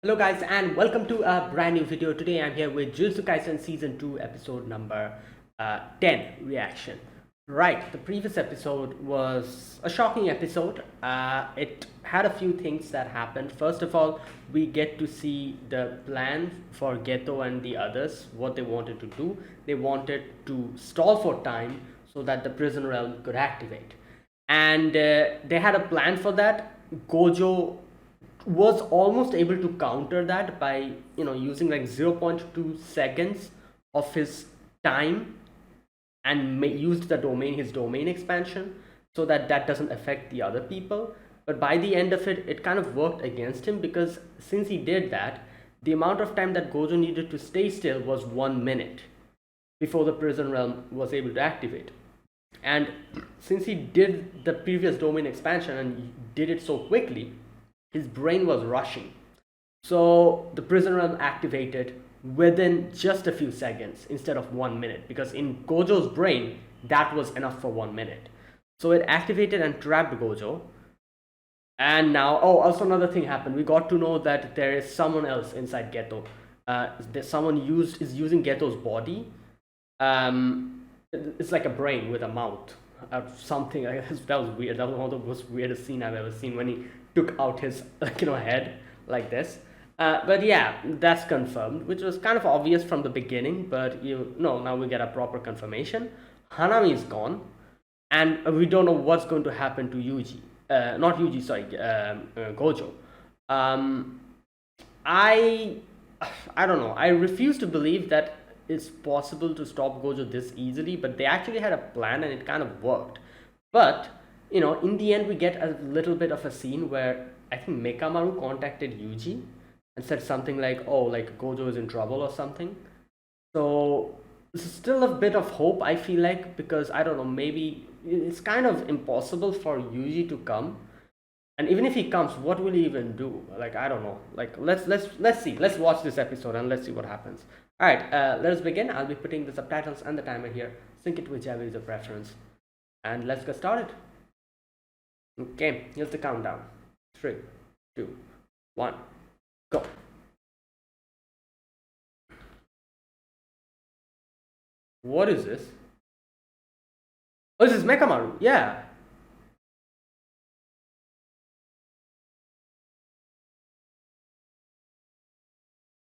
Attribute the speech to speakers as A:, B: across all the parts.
A: Hello guys and welcome to a brand new video. Today I'm here with Jujutsu Kaisen Season 2 episode number 10 reaction. Right, the previous episode was a shocking episode. It had a few things that happened. First of all, we get to see the plan for Geto and the others, what they wanted to do. They wanted to stall for time so that the prison realm could activate. And they had a plan for that. Gojo was almost able to counter that by using like 0.2 seconds of his time and used the domain his domain expansion so that that doesn't affect the other people. But by the end of it, it kind of worked against him, because since he did that, the amount of time that Gojo needed to stay still was 1 minute before the prison realm was able to activate. And since he did the previous domain expansion and did it so quickly, his brain was rushing. So the prison realm activated within just a few seconds instead of 1 minute, because in Gojo's brain, that was enough for 1 minute. So it activated and trapped Gojo. And now, oh, also another thing happened. We got to know that there is someone else inside Geto. Someone is using Geto's body. It's like a brain with a mouth. Something that was weird. That was one of the most weirdest scene I've ever seen, when he took out his head like this. But yeah, that's confirmed, which was kind of obvious from the beginning. But now we get a proper confirmation. Hanami is gone, and we don't know what's going to happen to Yuji. Not Yuji, sorry, Gojo. Um, I I don't know. I refuse to believe that it's possible to stop Gojo this easily, but they actually had a plan and it kind of worked. But in the end, we get a little bit of a scene where I think Mekamaru contacted Yuji and said something like, "Oh, like Gojo is in trouble or something." So this is still a bit of hope, I feel like, because I don't know, maybe it's kind of impossible for Yuji to come. And even if he comes, what will he even do? Like, I don't know. Like, let's see. Let's watch this episode and let's see what happens. All right, let us begin. I'll be putting the subtitles and the timer here. Sync it to whichever is your preference, and let's get started. Okay, here's the countdown. 3, 2, 1, go. What is this? Oh, this is Mekamaru. Yeah.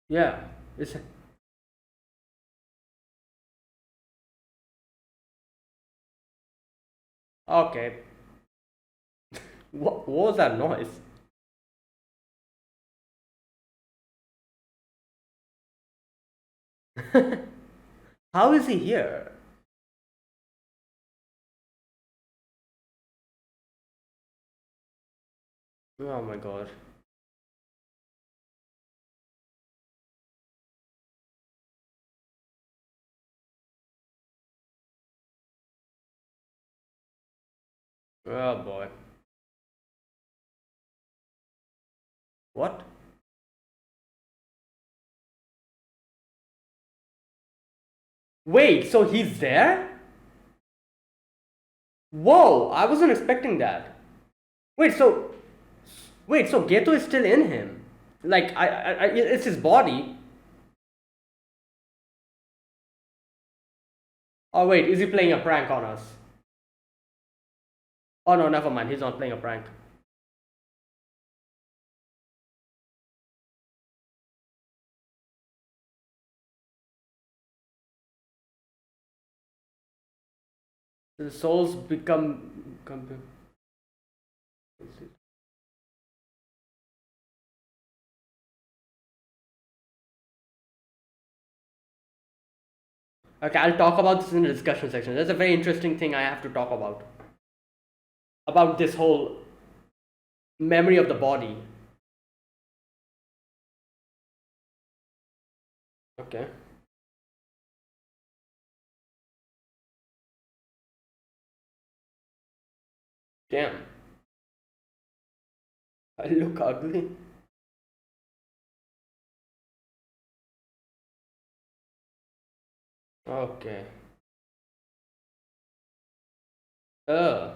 A: Yeah. It's okay. What was that noise? How is he here? Oh my god. Oh boy. What? Wait, so he's there? Whoa, I wasn't expecting that. Wait, so Geto is still in him. Like it's his body. Oh wait, is he playing a prank on us? Oh no, never mind. He's not playing a prank. The souls become. Okay, I'll talk about this in the discussion section. There's a very interesting thing I have to talk about this whole memory of the body. Okay. Damn. I look ugly. Okay. Uh.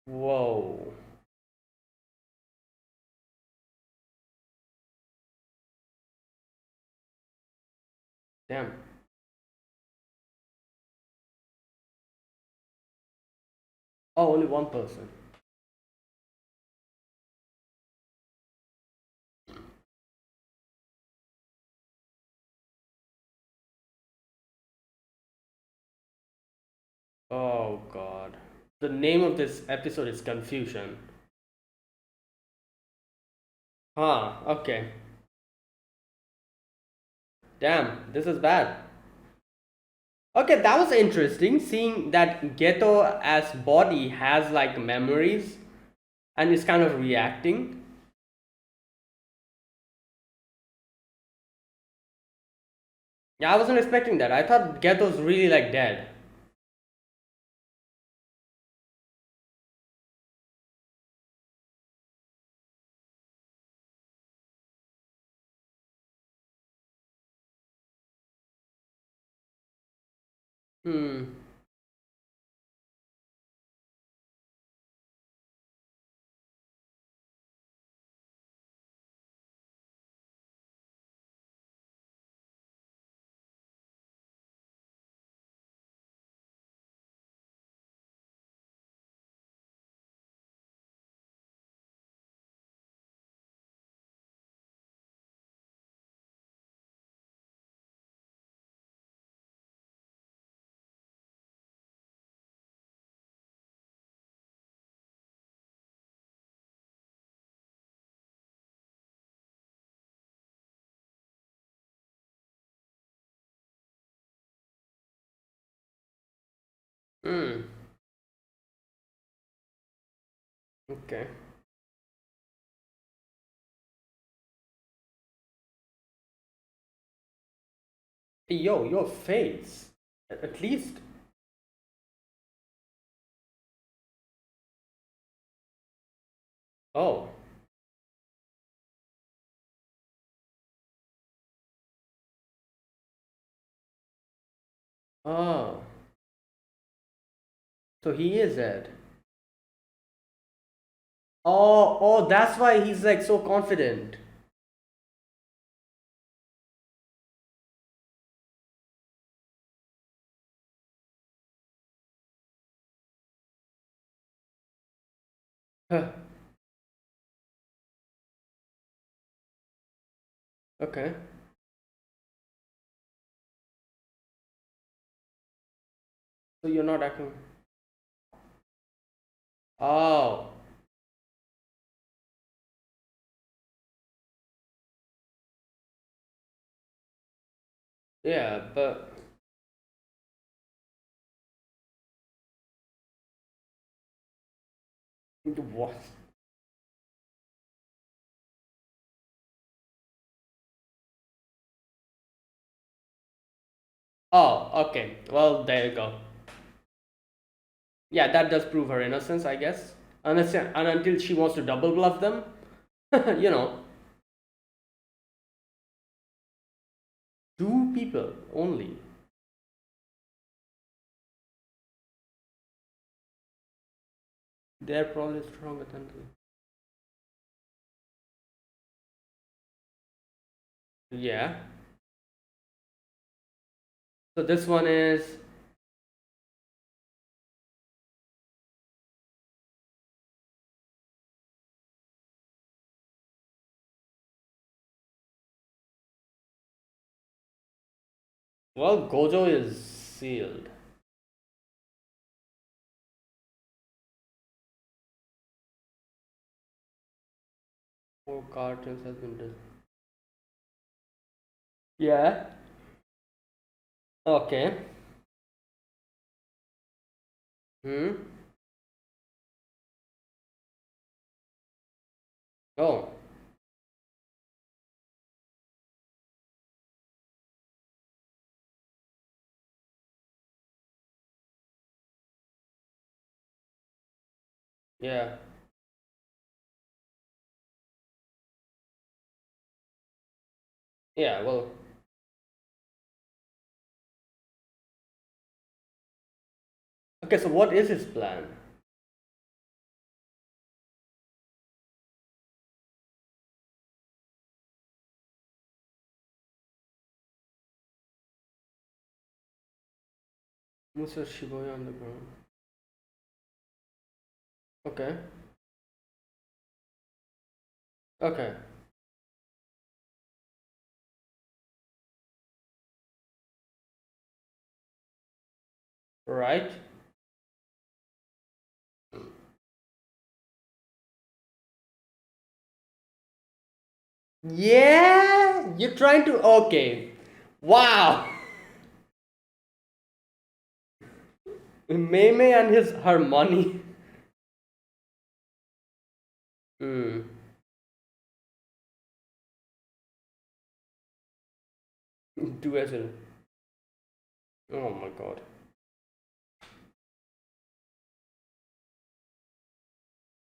A: Whoa. Damn. Oh, only one person. Oh God. The name of this episode is Confusion. Huh, okay. Damn, this is bad. Okay, that was interesting seeing that Geto as body has like memories and is kind of reacting. Yeah, I wasn't expecting that. I thought Geto's really like dead. Hmm. Hmm. Okay. Hey, yo, your face. At least. Oh. Oh. So he is dead. Oh, oh, that's why he's like so confident. Huh. Okay. So you're not acting. Oh. Yeah, but what? Oh, okay. Well, there you go. Yeah, that does prove her innocence, I guess. Unless and until she wants to double bluff them, you know, two people only. They're probably stronger than me. Yeah. So this one is well, Gojo is sealed. Four cartons has been done. Yeah. Okay. Hmm. Oh. Yeah. Yeah. Well. Okay. So what is his plan? Musa Shibuya on the ground. Okay. Okay. Right. Yeah, you're trying to. Okay. Wow. Mei and his her money. Hmm. Do as well. Oh my god.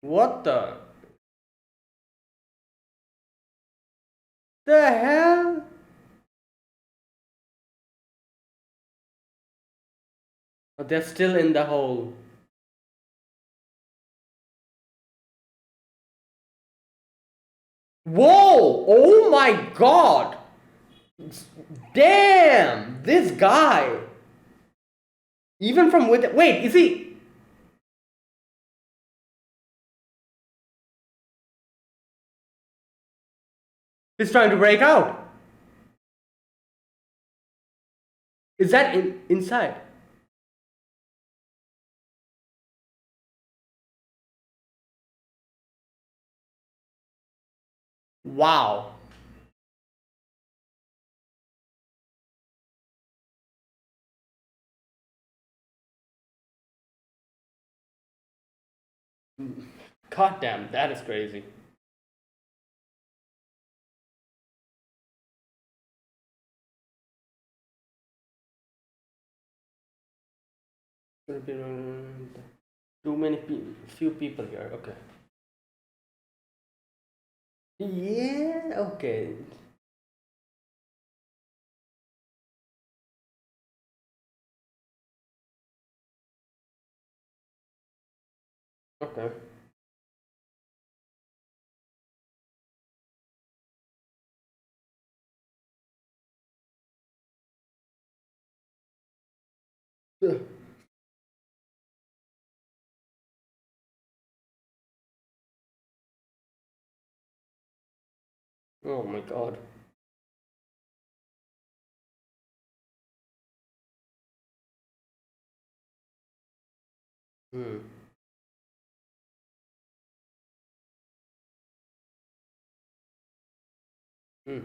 A: What the hell? Oh, they're still in the hole. Whoa! Oh my god! Damn! This guy! Even from with. Wait, is he. He's trying to break out. Is that inside? Wow. God damn, that is crazy. Too many few people here. Okay. Yeah, okay. Okay. Oh my god. Hmm. Hmm.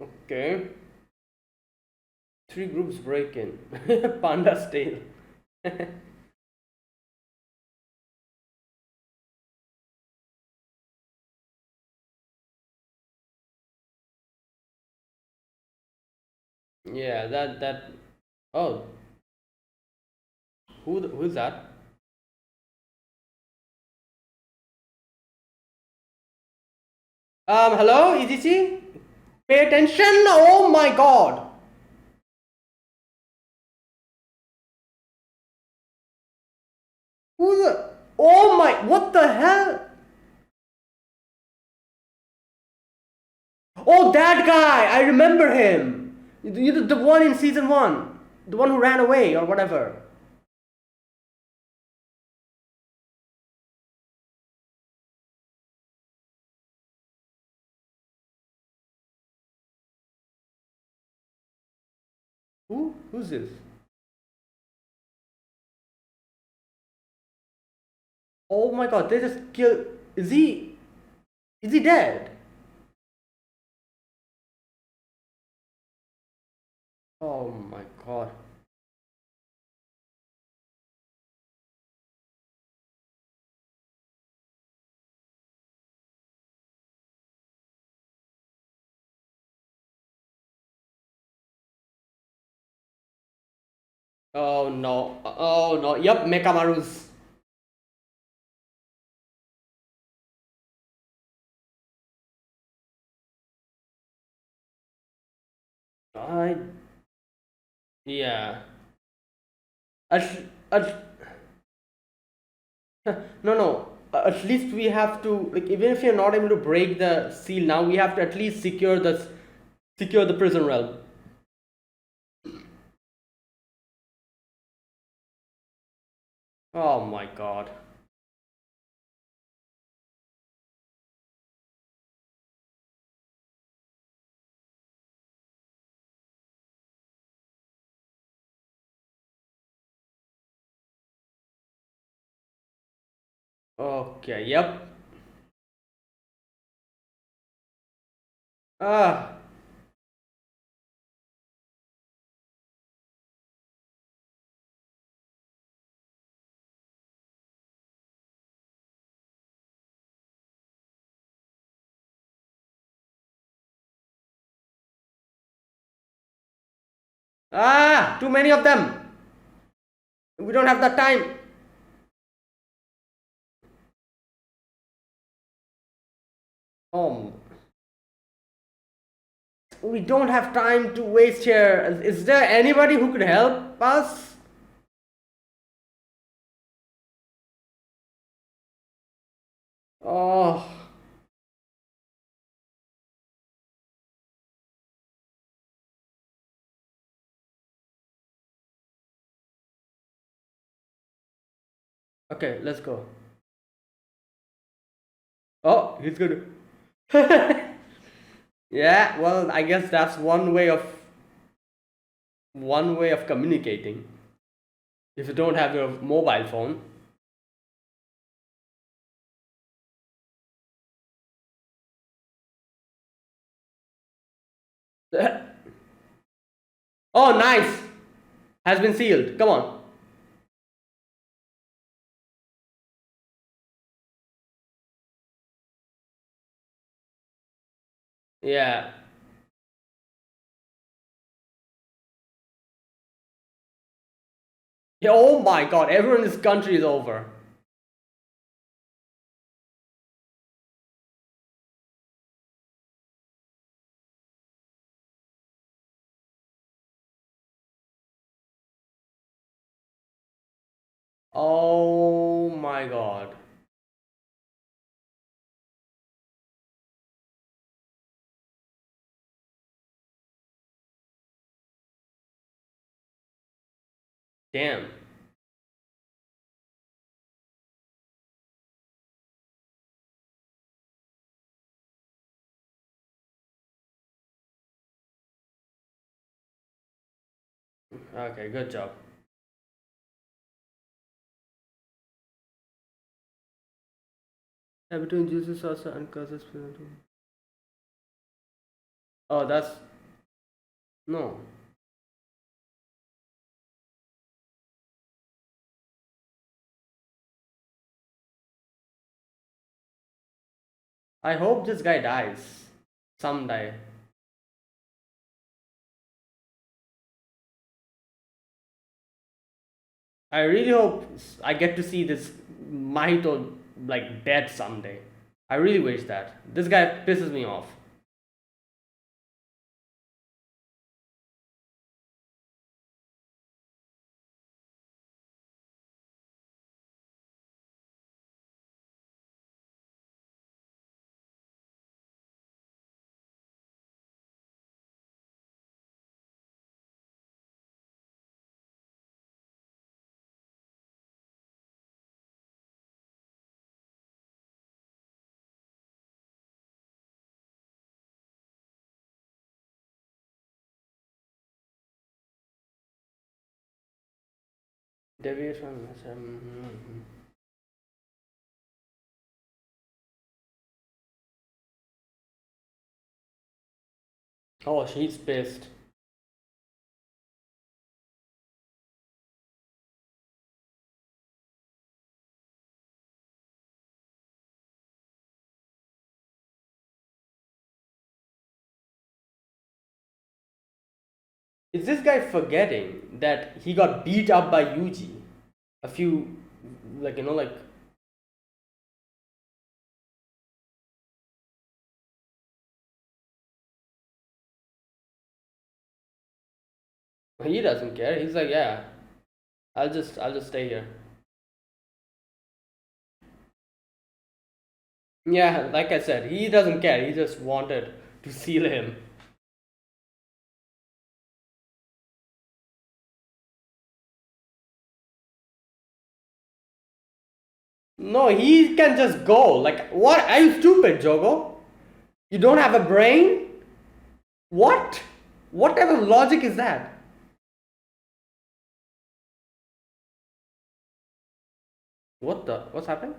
A: Okay. Three groups break in. Panda's tail. Yeah, that. Oh, who's that? Hello, EDC? Pay attention! Oh my god! Who the? Oh my! What the hell? Oh, that guy! I remember him. The one in season one, the one who ran away or whatever. Who? Who's this? Oh my god! They just killed. Is he? Is he dead? Oh my god. Oh no. Oh no. Yup, Mekamaru's. I. Yeah. I, no, no. at least we have to, like, even if you're not able to break the seal now, we have to at least secure the prison realm. Oh my god. Okay, yep. Ah. Ah, too many of them. We don't have the time. Oh, we don't have time to waste here. Is there anybody who could help us? Oh, okay, let's go. Oh, he's gonna. Yeah, well, I guess that's one way of communicating. If you don't have your mobile phone. Oh, nice. Has been sealed. Come on. Yeah. Yeah, oh my god, everyone in this country is over. Oh my god. Damn. Okay, good job. Yeah, between Jujutsu Salsa and Kaza's Piranha. Oh, that's no. I hope this guy dies someday. I really hope I get to see this Mahito like dead someday. I really wish that. This guy pisses me off. Deviation. Oh, she's pissed. Is this guy forgetting that he got beat up by Yuji a few, like, like, he doesn't care. He's like, yeah, I'll just stay here. Yeah, like I said, he doesn't care. He just wanted to seal him. No, he can just go. Like, what? Are you stupid, Jogo? You don't have a brain? What? What type of logic is that? What the? What's happening?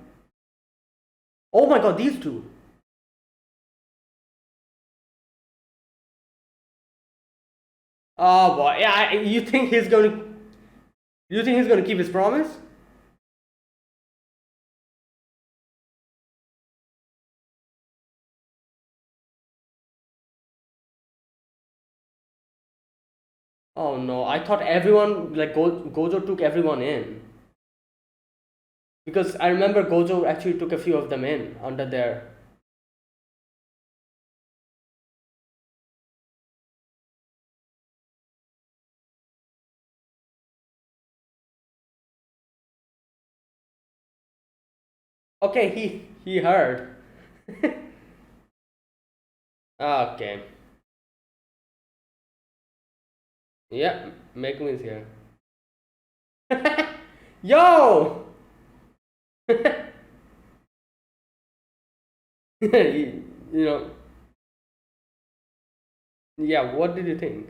A: Oh my god, these two. Oh boy, yeah. You think he's going to? You think he's going to keep his promise? Oh no, I thought everyone like Gojo took everyone in because I remember Gojo actually took a few of them in under their. Okay, he heard. Okay, yeah, Megumi is here. Yo, you know, yeah. What did you think?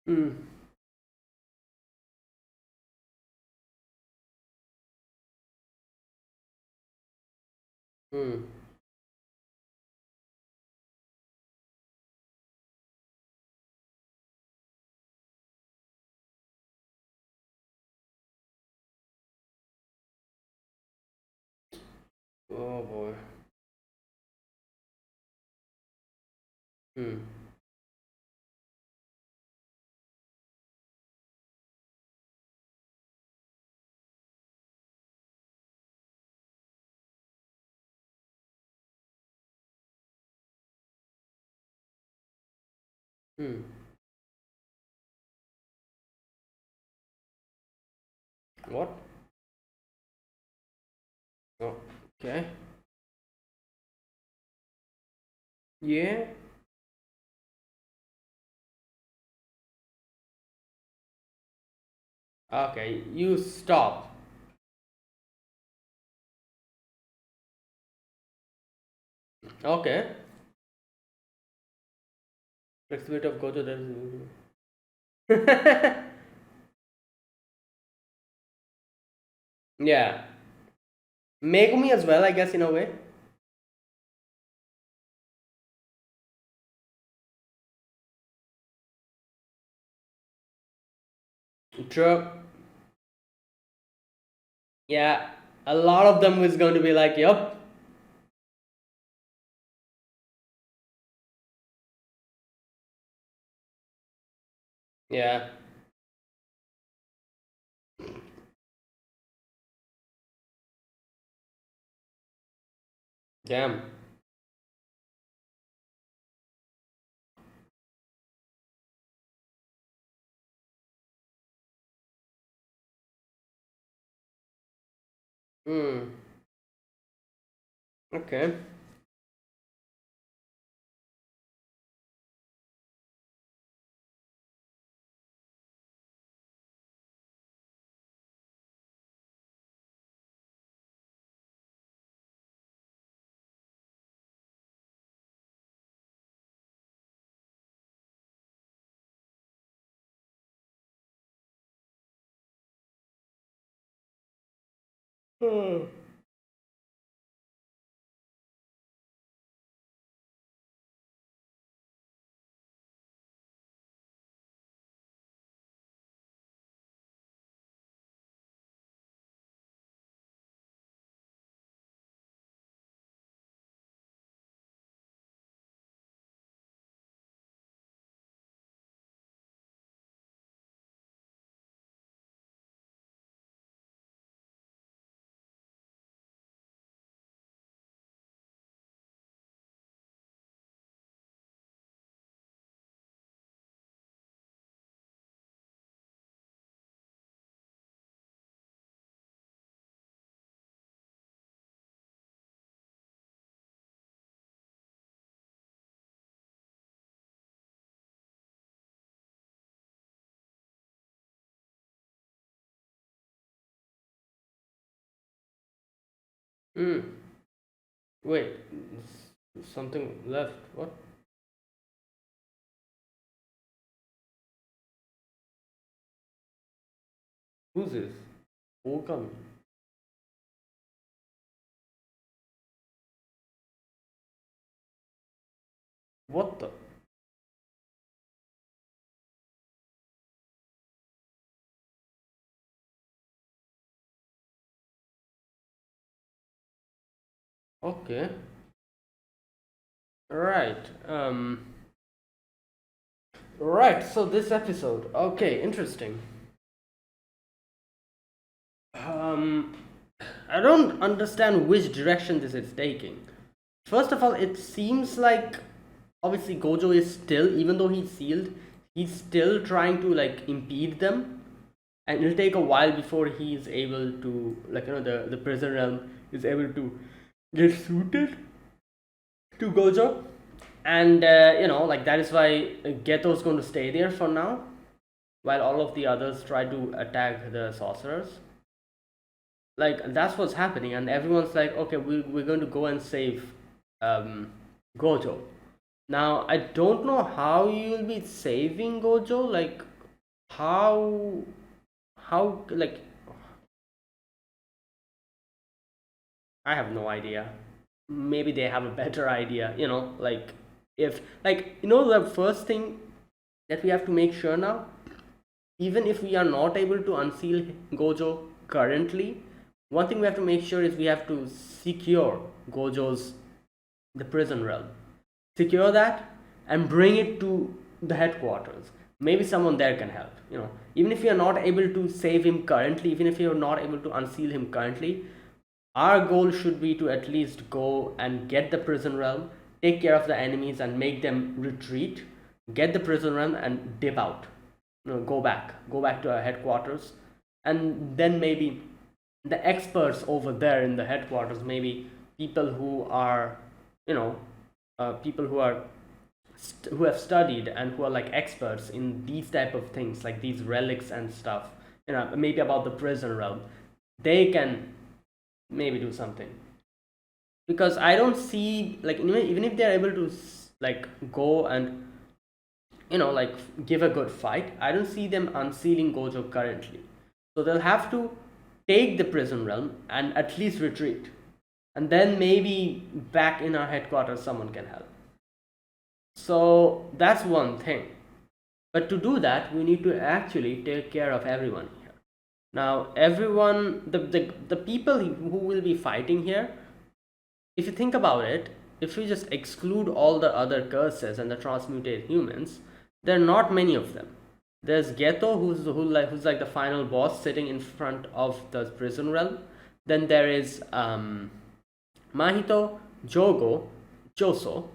A: Hmm. Hmm. Oh boy. Hmm. Hmm. What? Oh. Okay. Yeah. Okay. You stop. Okay. Flexibility of Gojo. Yeah. Megumi as well, I guess, in a way. True. Yeah. A lot of them is going to be like, yup. Yeah. Damn. Hmm. Okay. Hmm. Hmm. Wait, something left. What? Who's this? Okami. What the? Okay. Right. Right. So this episode. Okay, interesting. Um, I don't understand which direction this is taking. First of all, it seems like obviously Gojo is still, even though he's sealed, he's still trying to like impede them, and it'll take a while before he's able to, like, the prison realm is able to get suited to Gojo, and like that is why Geto's going to stay there for now, while all of the others try to attack the sorcerers. Like that's what's happening, and everyone's like, okay, we're going to go and save um, Gojo. Now I don't know how you'll be saving Gojo, like how like I have no idea. Maybe they have a better idea, like if like the first thing that we have to make sure now, even if we are not able to unseal Gojo currently, one thing we have to make sure is we have to secure Gojo's the prison realm. Secure that and bring it to the headquarters. Maybe someone there can help. Even if we are not able to save him currently, even if we are not able to unseal him currently, our goal should be to at least go and get the prison realm, take care of the enemies, and make them retreat. Get the prison realm and dip out. Go back to our headquarters, and then maybe the experts over there in the headquarters, maybe people who are, people who have studied and who are like experts in these type of things, like these relics and stuff, maybe about the prison realm, they can maybe do something, because I don't see, like, even if they're able to like go and like give a good fight, I don't see them unsealing Gojo currently. So they'll have to take the prison realm and at least retreat, and then maybe back in our headquarters someone can help. So that's one thing. But to do that, we need to actually take care of everyone here. Now, everyone, the people who will be fighting here, if you think about it, if we just exclude all the other curses and the transmuted humans, there are not many of them. There's Geto, who's like the final boss sitting in front of the prison realm. Then there is Mahito, Jogo, Joso,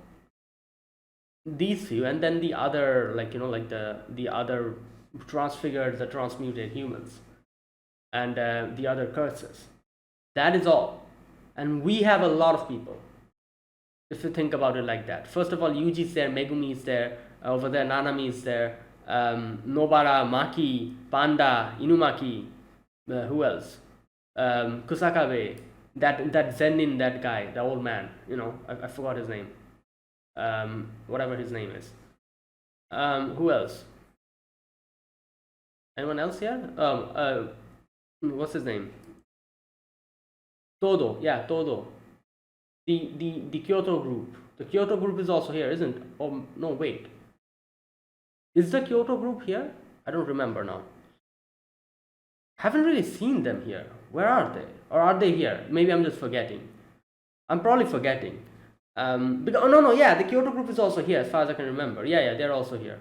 A: these few, and then the other, like like the other transfigured, the transmuted humans, and the other curses. That is all, and we have a lot of people. If you think about it like that, first of all, Yuji is there, Megumi is there, over there Nanami is there, Nobara, Maki, Panda, Inumaki, who else? Kusakabe, that Zenin, that guy, the old man. I forgot his name. Whatever his name is. Who else? Anyone else here? What's his name? Todo. Yeah, Todo. The Kyoto group. The Kyoto group is also here, isn't it? Oh no, wait. Is the Kyoto group here? I don't remember now. Haven't really seen them here. Where are they? Or are they here? Maybe I'm just forgetting. I'm probably forgetting. Because, oh no, yeah, the Kyoto group is also here as far as I can remember. Yeah, they're also here.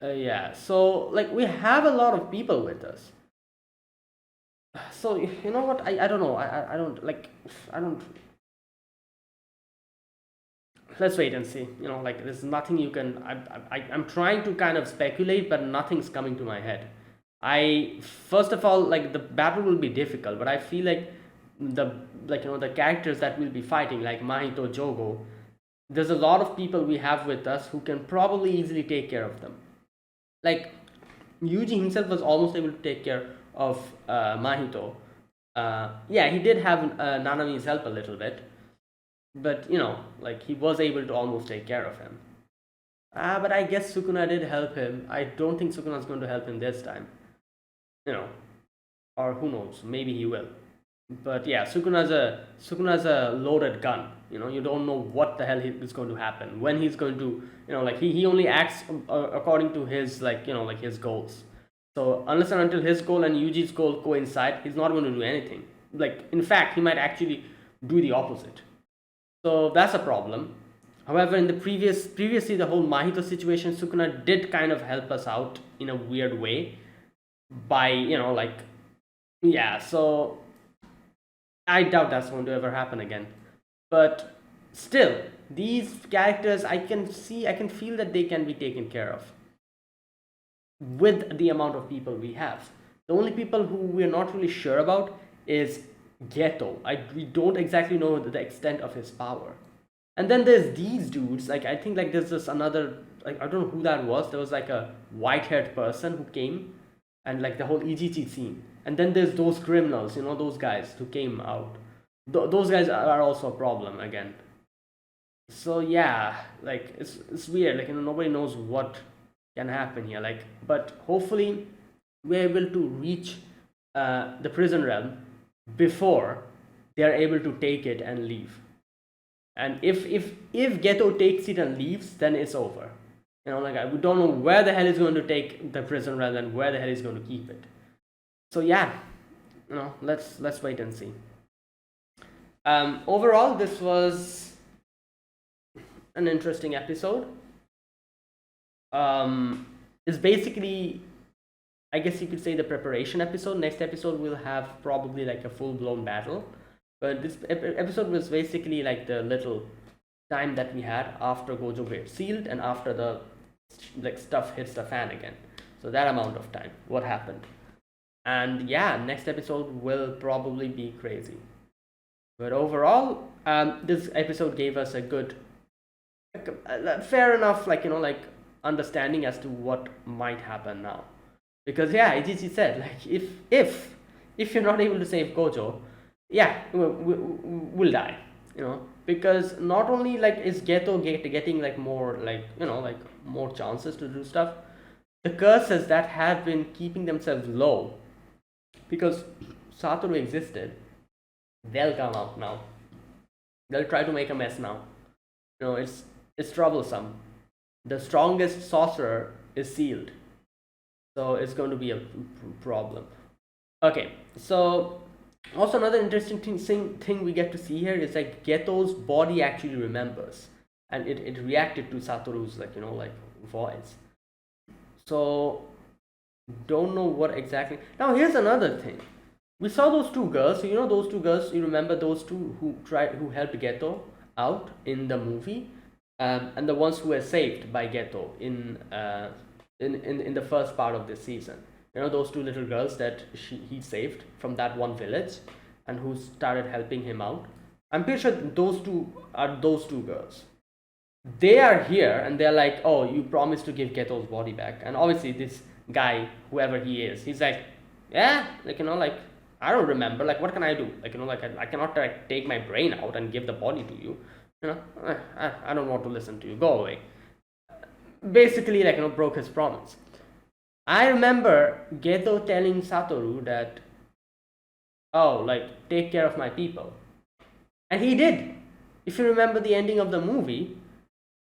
A: Yeah, so like we have a lot of people with us. So you know what? I don't know. I don't like. I don't. Let's wait and see. Like there's nothing you can. I'm trying to kind of speculate, but nothing's coming to my head. I first of all, like, the battle will be difficult, but I feel like the characters that we'll be fighting, like Mahito, Jogo, there's a lot of people we have with us who can probably easily take care of them. Like Yuji himself was almost able to take care of Mahito, yeah, he did have Nanami's help a little bit, but like he was able to almost take care of him. But I guess Sukuna did help him. I don't think Sukuna's going to help him this time. You know, or who knows? Maybe he will. But yeah, Sukuna's a loaded gun. You don't know what the hell is going to happen, when he's going to, like he only acts according to his, like like his goals. So unless and until his goal and Yuji's goal coincide, he's not going to do anything. Like in fact, he might actually do the opposite. So that's a problem. However, in the previously the whole Mahito situation, Sukuna did kind of help us out in a weird way by like, yeah. So I doubt that's going to ever happen again. But still, these characters, I can feel that they can be taken care of with the amount of people we have. The only people who we're not really sure about is Geto. We don't exactly know the extent of his power. And then there's these dudes, like I think like there's this another, like I don't know who that was. There was like a white-haired person who came, and like the whole Ijichi scene. And then there's those criminals, those guys who came out. Those guys are also a problem again. So yeah, like it's weird. Like nobody knows what can happen here. Like, but hopefully we're able to reach the prison realm before they are able to take it and leave. And if Geto takes it and leaves, then it's over. Like we don't know where the hell he's going to take the prison realm and where the hell he's going to keep it. So yeah, let's wait and see. Overall, this was an interesting episode. It's basically, I guess you could say, the preparation episode. Next episode will have probably like a full-blown battle. But this episode was basically like the little time that we had after Gojo gets sealed and after the like stuff hits the fan again. So that amount of time, what happened. And yeah, next episode will probably be crazy. But overall, this episode gave us a good, fair enough, like understanding as to what might happen now. Because yeah, Ichichi said, like if you're not able to save Gojo, yeah, we'll die. Because not only like is Geto getting like more like like more chances to do stuff, the curses that have been keeping themselves low because Satoru existed, they'll come out now. They'll try to make a mess now. It's troublesome. The strongest sorcerer is sealed, so it's going to be a problem. Okay, so also another interesting thing we get to see here is like Geto's body actually remembers, and it reacted to Satoru's like voice. So don't know what exactly. Now here's another thing. We saw those two girls. So, those two girls. You remember those two who helped Geto out in the movie, and the ones who were saved by Geto in the first part of this season. Those two little girls that he saved from that one village, and who started helping him out. I'm pretty sure those two are those two girls. They are here, and they're like, "Oh, you promised to give Geto's body back." And obviously, this guy, whoever he is, he's like, "Yeah, like I don't remember. Like, what can I do? Like, I cannot like take my brain out and give the body to you. I don't want to listen to you. Go away." Basically, like broke his promise. I remember Geto telling Satoru that, "Oh, like take care of my people," and he did. If you remember the ending of the movie,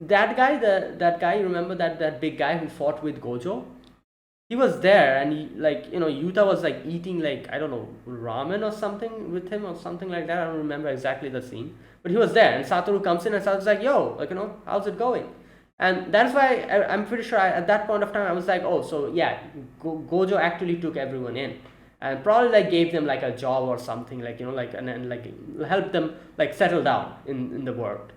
A: that guy, you remember that big guy who fought with Gojo? He was there, and he Yuta was like eating like I don't know ramen or something with him or something like that. I don't remember exactly the scene, but he was there, and Satoru comes in and Satoru's like, "Yo, like how's it going?" And that's why I'm pretty sure at that point of time I was like, "Oh, so yeah, Gojo actually took everyone in, and probably like gave them like a job or something, like and like helped them like settle down in the world."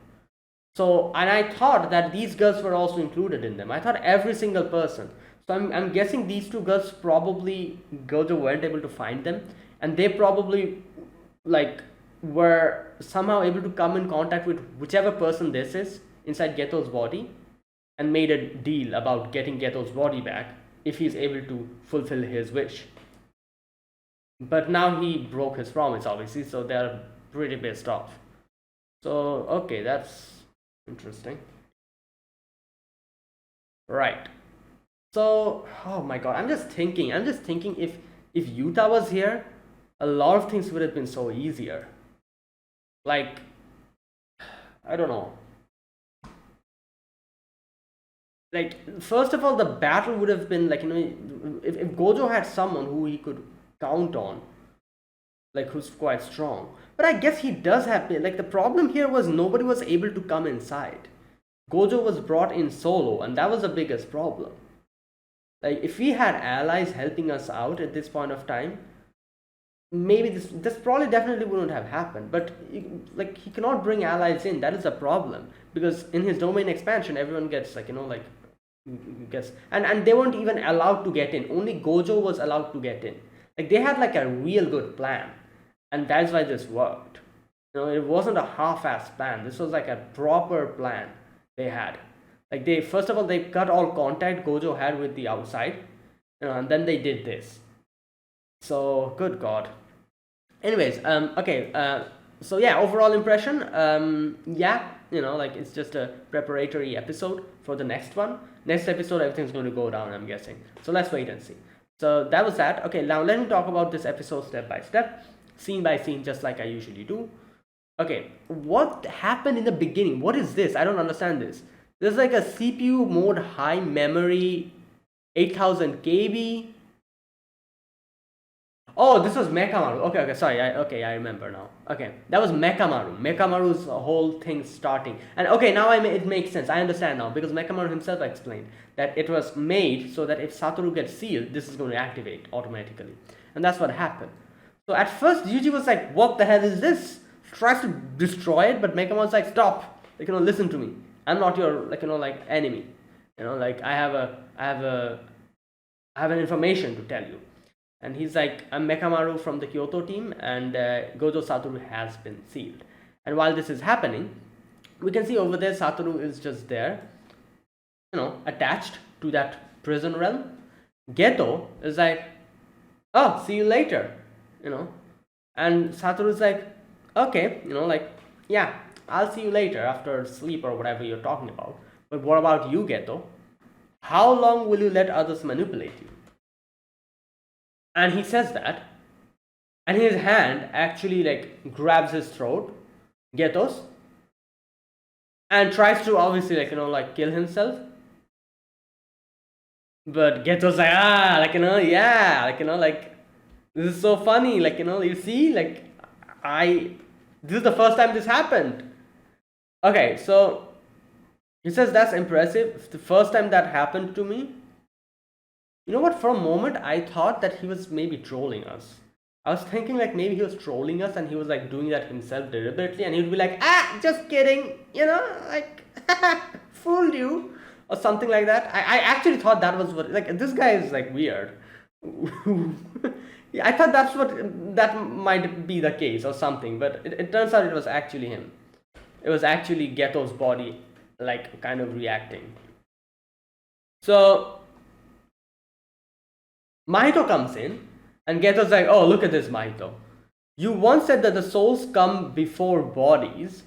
A: So, and I thought that these girls were also included in them. I thought every single person. So I'm guessing these two girls probably Gojo weren't able to find them, and they probably like were somehow able to come in contact with whichever person this is inside Geto's body, and made a deal about getting Geto's body back if he's able to fulfill his wish. But now he broke his promise, obviously, so they're pretty pissed off. So, okay, that's interesting. Right. So, oh my god, I'm just thinking if Utah was here, a lot of things would have been so easier. Like, I don't know. Like, first of all, the battle would have been like, if Gojo had someone who he could count on, like who's quite strong. But I guess he does have, like, the problem here was nobody was able to come inside. Gojo was brought in solo, and that was the biggest problem. Like, if we had allies helping us out at this point of time, maybe this probably definitely wouldn't have happened. But like, he cannot bring allies in. That is a problem, because in his domain expansion, everyone gets like, like gets, and they weren't even allowed to get in. Only Gojo was allowed to get in. Like, they had like a real good plan, and that's why this worked. It wasn't a half-ass plan. This was like a proper plan they had. Like, they first of all, they cut all contact Gojo had with the outside, and then they did this. So, good god. Anyways, okay, so yeah, overall impression, yeah, like, it's just a preparatory episode for the next one. Next episode, everything's going to go down, I'm guessing. So let's wait and see. So that was that. Okay, now let me talk about this episode step by step, scene by scene, just like I usually do. Okay, what happened in the beginning? What is this? I don't understand this. There's like a CPU mode high memory, 8000 KB. Oh, this was Mekamaru. Okay, sorry. I remember now. Okay, that was Mekamaru. Mekamaru's whole thing starting. And okay, now it makes sense. I understand now, because Mekamaru himself explained that it was made so that if Satoru gets sealed, this is going to activate automatically. And that's what happened. So at first, Yuji was like, what the hell is this? Tries to destroy it, but Mekamaru's like, stop. Like, listen to me. I'm not your, like, enemy. Like, I have an information to tell you. And he's like, I'm Mekamaru from the Kyoto team, and Gojo Satoru has been sealed. And while this is happening, we can see over there Satoru is just there, attached to that prison realm. Geto is like, oh, see you later, and Satoru is like, okay, like, yeah, I'll see you later after sleep or whatever you're talking about. But what about you, Geto? How long will you let others manipulate you? And he says that, and his hand actually like grabs his throat, Geto's, and tries to obviously like kill himself. But Geto's like, yeah, like, this is so funny, like, you see, like, this is the first time this happened. Okay, so he says that's impressive. It's the first time that happened to me. You know what? For a moment, I thought that he was maybe trolling us. I was thinking like maybe he was trolling us and he was like doing that himself deliberately, and he would be like, just kidding, like, fooled you, or something like that. I actually thought that was what, like, this guy is like weird. Yeah, I thought that might be the case or something, but it turns out it was actually him. It was actually Geto's body, like, kind of reacting. So Mahito comes in, and Geto's like, oh, look at this, Mahito. You once said that the souls come before bodies,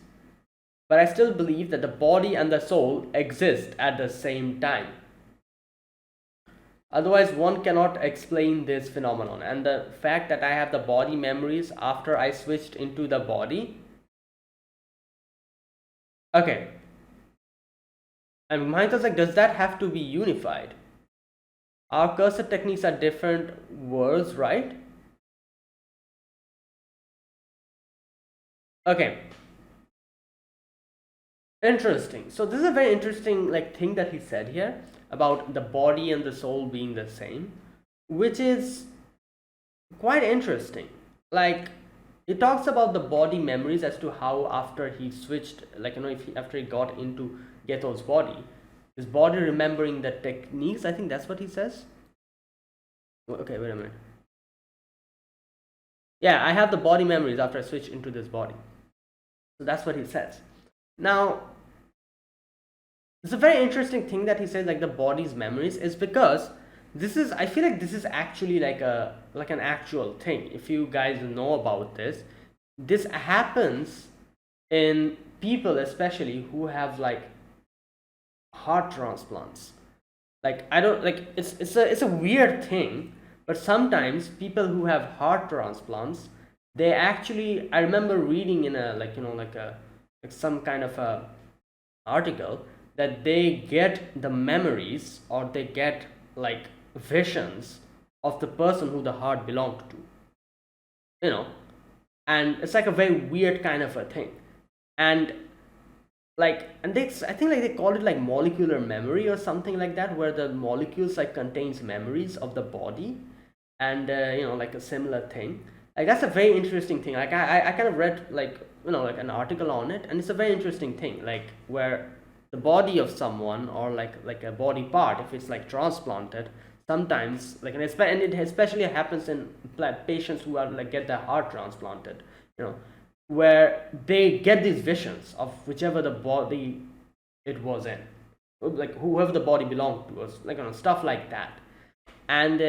A: but I still believe that the body and the soul exist at the same time. Otherwise, one cannot explain this phenomenon. And the fact that I have the body memories after I switched into the body. Okay. And Mahito's like, does that have to be unified? Our cursor techniques are different worlds, right? Okay. Interesting. So this is a very interesting thing that he said here about the body and the soul being the same, which is quite interesting. Like, it talks about the body memories as to how after he switched, after he got into Geto's body, his body remembering the techniques. I think that's what he says. Okay, wait a minute. Yeah, I have the body memories after I switch into this body. So that's what he says. Now, it's a very interesting thing that he says, like, the body's memories, is because this is, I feel like this is actually like an actual thing. If you guys know about this, this happens in people especially who have like heart transplants. Like I don't like, it's a weird thing, but sometimes people who have heart transplants, they actually, I remember reading in a, like, like a, like some kind of a article, that they get the memories, or they get like visions of the person who the heart belonged to, you know and it's like a very weird kind of a thing. And like, and they, I think like they called it like molecular memory or something like that, where the molecules like contains memories of the body. And like a similar thing, like that's a very interesting thing. Like I kind of read like, like an article on it, and it's a very interesting thing, like where the body of someone, or like a body part, if it's like transplanted, sometimes like, and it especially happens in patients who are like get their heart transplanted, where they get these visions of whichever the body it was in, like whoever the body belonged to, was like, stuff like that. And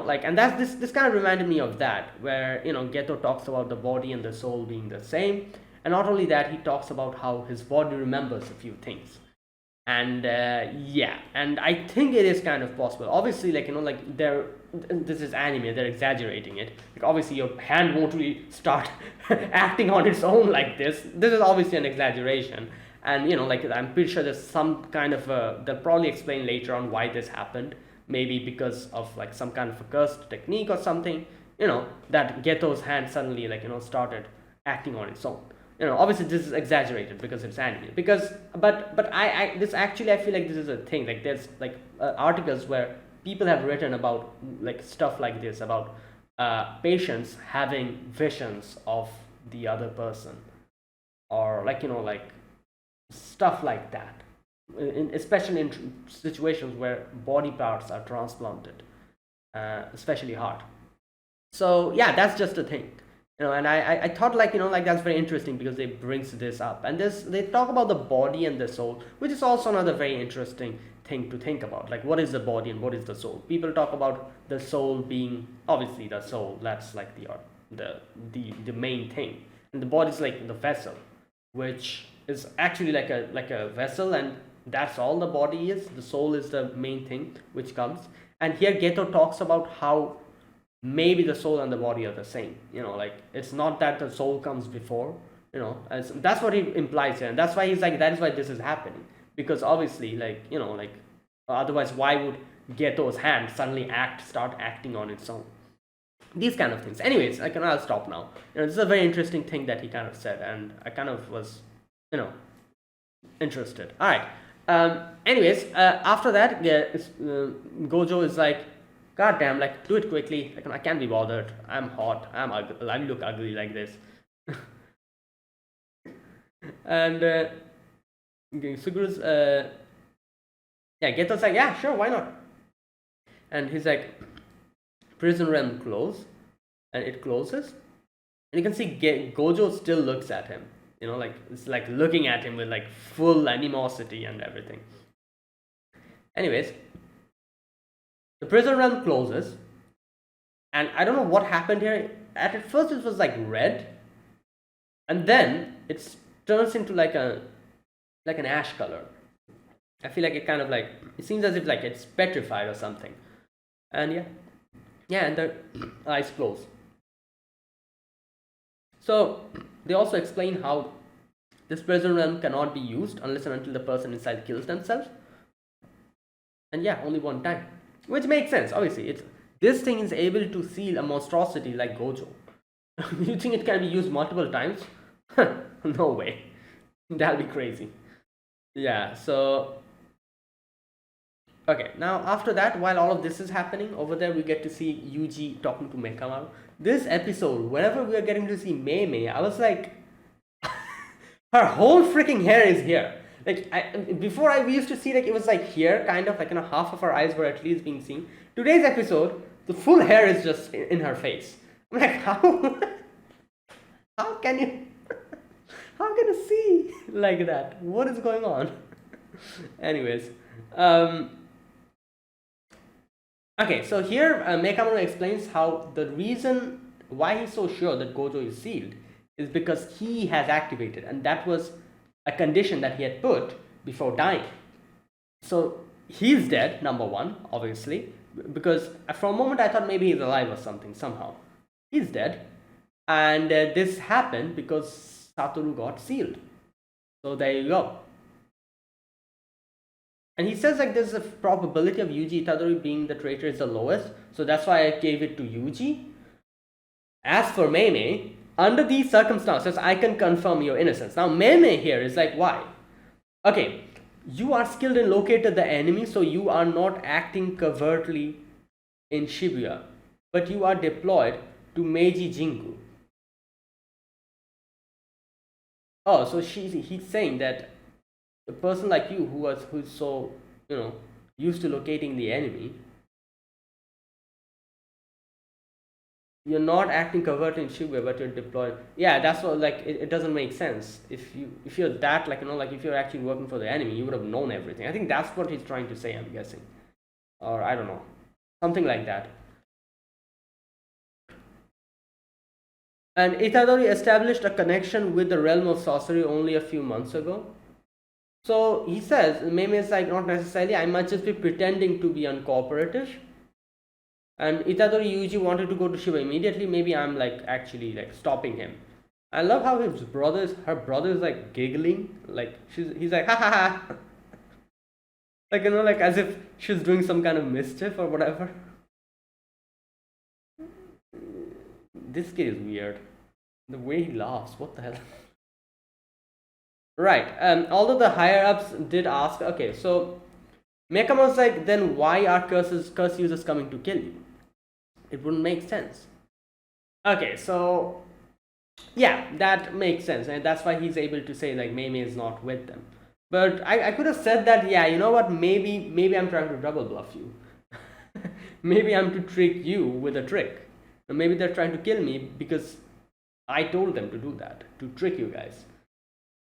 A: like, and that's this kind of reminded me of that, where Geto talks about the body and the soul being the same. And not only that, he talks about how his body remembers a few things. And yeah, and I think it is kind of possible. Obviously, like, like this is anime, they're exaggerating it. Like, obviously your hand won't really start acting on its own like this is obviously an exaggeration. And like, I'm pretty sure there's some kind of they'll probably explain later on why this happened, maybe because of like some kind of a cursed technique or something, that Geto's hand suddenly, like, started acting on its own. Obviously this is exaggerated because it's anime, because but I this actually, I feel like this is a thing. Like, there's like articles where people have written about like stuff like this, about patients having visions of the other person, or like, like stuff like that, especially in situations where body parts are transplanted, especially heart. So yeah, that's just a thing. And I thought, like, like that's very interesting, because it brings this up. And they talk about the body and the soul, which is also another very interesting thing to think about. Like, what is the body and what is the soul? People talk about the soul being, obviously the soul, that's like the main thing, and the body is like the vessel, which is actually like a vessel, and that's all the body is. The soul is the main thing which comes. And here Geto talks about how maybe the soul and the body are the same. Like, it's not that the soul comes before, as that's what he implies here. And that's why he's like, that is why this is happening, because obviously, like, like, otherwise why would Geto's hand suddenly start acting on its own? These kind of things. Anyways, I'll stop now. This is a very interesting thing that he kind of said, and I kind of was interested. All right. Anyways, after that, Gojo is like, God damn, like, do it quickly. Like, I can't be bothered. I'm hot. I'm ugly. I look ugly like this. And Suguru's, yeah, Geto's like, yeah, sure, why not? And he's like, prison realm close, and it closes. And you can see Gojo still looks at him. Like, it's like looking at him with like full animosity and everything. Anyways, the prison realm closes, and I don't know what happened here. At first it was like red, and then it turns into like an ash color. I feel like it kind of like, it seems as if like it's petrified or something. And yeah, and the eyes close. So they also explain how this prison realm cannot be used unless and until the person inside kills themselves. And yeah, only one time. Which makes sense, obviously. This thing is able to seal a monstrosity like Gojo. You think it can be used multiple times? No way. That'll be crazy. Yeah, so... Okay, now after that, while all of this is happening, over there we get to see Yuji talking to Mekamaru. This episode, whenever we are getting to see Mei, I was like... her whole freaking hair is here. Like, before we used to see, like, it was like here, kind of, like, half of her eyes were at least being seen. Today's episode, the full hair is just in her face. I'm like, how can you see like that? What is going on? Anyways, Okay, so here Mekamaru explains how the reason why he's so sure that Gojo is sealed is because he has activated, and that was a condition that he had put before dying. So he's dead, number one, obviously, because for a moment I thought maybe he's alive or something, somehow. He's dead, and this happened because Satoru got sealed. So there you go. And he says like there's a probability of Yuji Itadori being the traitor is the lowest, so that's why I gave it to Yuji. As for Meme, under these circumstances, I can confirm your innocence. Now Meme here is like, why? Okay, you are skilled in locating the enemy, so you are not acting covertly in Shibuya, but you are deployed to Meiji Jingu. Oh, so he's saying that a person like you who's so used to locating the enemy, you're not acting covertly in Shibuya, but you're deployed. Yeah, that's what, like, it doesn't make sense. If you're that, like, like, if you're actually working for the enemy, you would have known everything. I think that's what he's trying to say, I'm guessing, or I don't know, something like that. And Itadori established a connection with the realm of sorcery only a few months ago. So he says, Meme is like, not necessarily, I might just be pretending to be uncooperative. And Itadori Yuji wanted to go to Shiba immediately. Maybe I'm like actually like stopping him. I love how her brother is like giggling, like he's like ha ha ha, like like as if she's doing some kind of mischief or whatever. This kid is weird. The way he laughs, what the hell? Right. Although the higher ups did ask, okay, so Mekama's like, then why are curse users coming to kill you? It wouldn't make sense. Okay, so yeah, that makes sense, and that's why he's able to say like Meme is not with them. But I could have said that, yeah, you know what, maybe I'm trying to double bluff you. Maybe I'm to trick you with a trick. Or maybe they're trying to kill me because I told them to do that, to trick you guys.